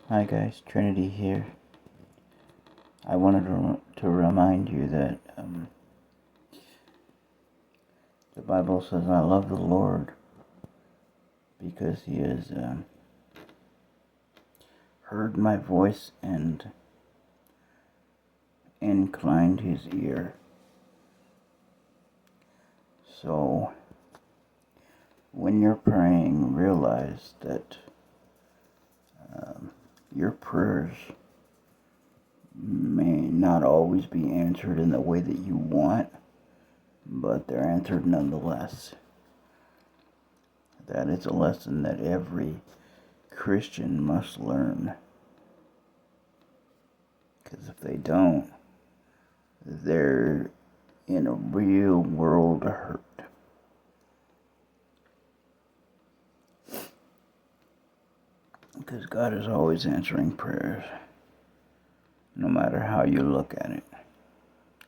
Hi guys, Trinity here. I wanted to remind you that the Bible says I love the Lord because He has heard my voice and inclined His ear. So when you're praying, realize that your prayers may not always be answered in the way that you want, but they're answered nonetheless. That is a lesson that every Christian must learn. Because if they don't, they're in a real world of hurt. Because God is always answering prayers, no matter how you look at it.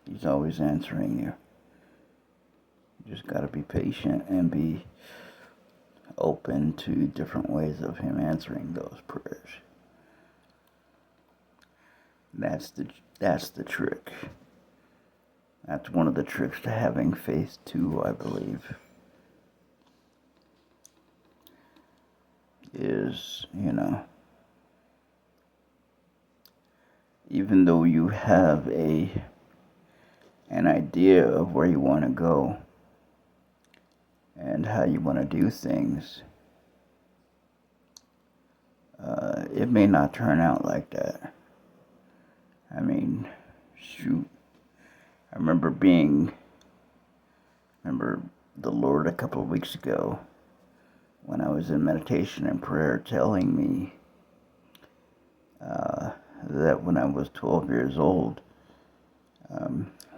He's always answering you. You just got to be patient and be open to different ways of Him answering those prayers. That's the trick. That's one of the tricks to having faith too, I believe. Is, even though you have an idea of where you want to go and how you want to do things, it may not turn out like that. I mean, shoot. I remember the Lord a couple of weeks ago when I was in meditation and prayer telling me that when I was 12 years old,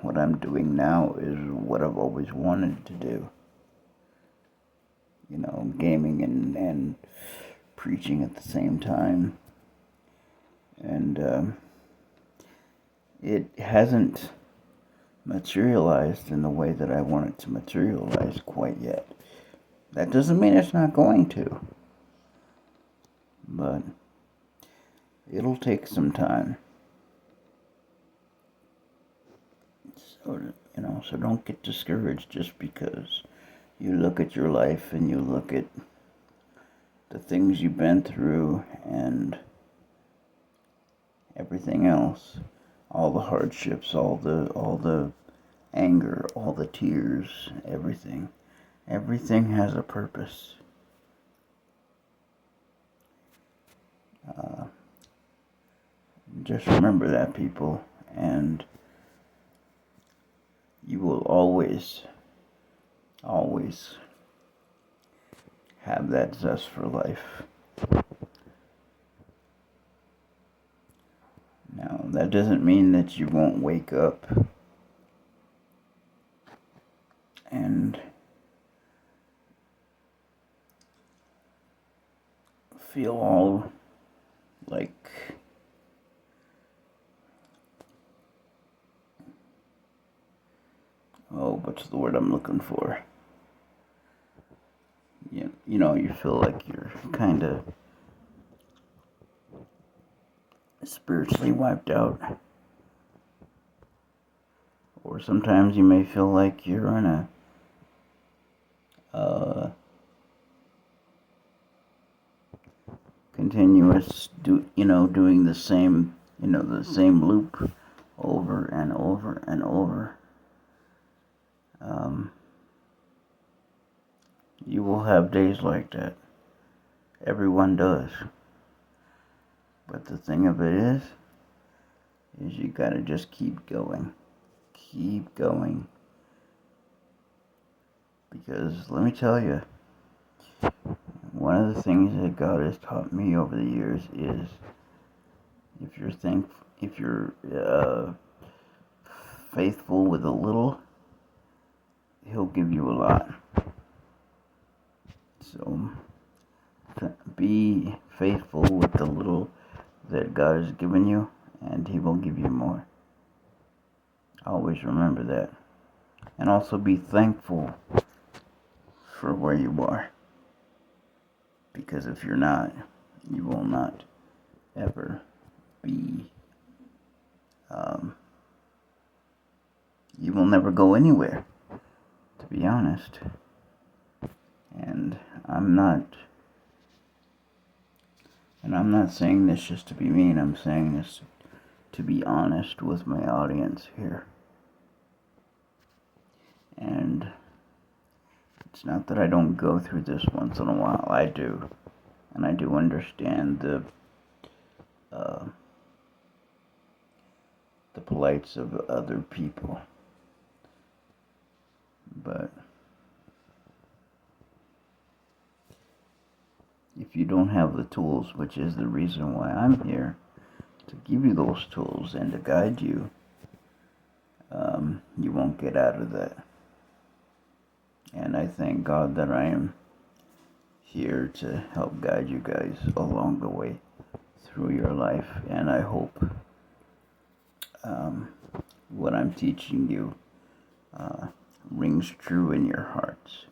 what I'm doing now is what I've always wanted to do. Gaming and preaching at the same time. And it hasn't materialized in the way that I want it to materialize quite yet. That doesn't mean it's not going to. But it'll take some time. So don't get discouraged just because you look at your life and you look at the things you've been through and everything else, all the hardships, all the anger, all the tears, everything. Everything has a purpose. Just remember that, people, and you will always have that zest for life. Now, that doesn't mean that you won't wake up and feel all like what's the word I'm looking for? You feel like you're kind of spiritually wiped out. Or sometimes you may feel like you're in a continuous doing the same loop over and over and over. You will have days like that. Everyone does. But the thing of it is you gotta just keep going. Keep going. Because let me tell you, one of the things that God has taught me over the years is if you're faithful with a little, He'll give you a lot. So be faithful with the little that God has given you, and He will give you more. Always remember that. And also be thankful for where you are. Because if you're not, you will not ever be, you will never go anywhere, to be honest. And I'm not saying this just to be mean, I'm saying this to be honest with my audience here. And it's not that I don't go through this once in a while, I do. And I do understand the plights of other people. But if you don't have the tools, which is the reason why I'm here, to give you those tools and to guide you, you won't get out of that. And I thank God that I am here to help guide you guys along the way through your life. And I hope what I'm teaching you rings true in your hearts,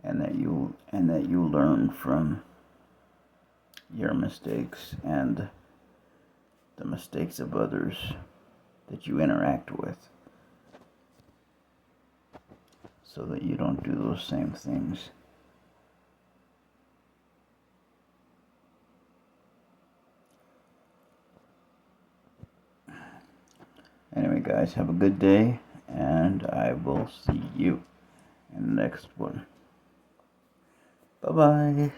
and that you learn from your mistakes and the mistakes of others that you interact with, so that you don't do those same things. Anyway, guys, have a good day, and I will see you in the next one. Bye-bye.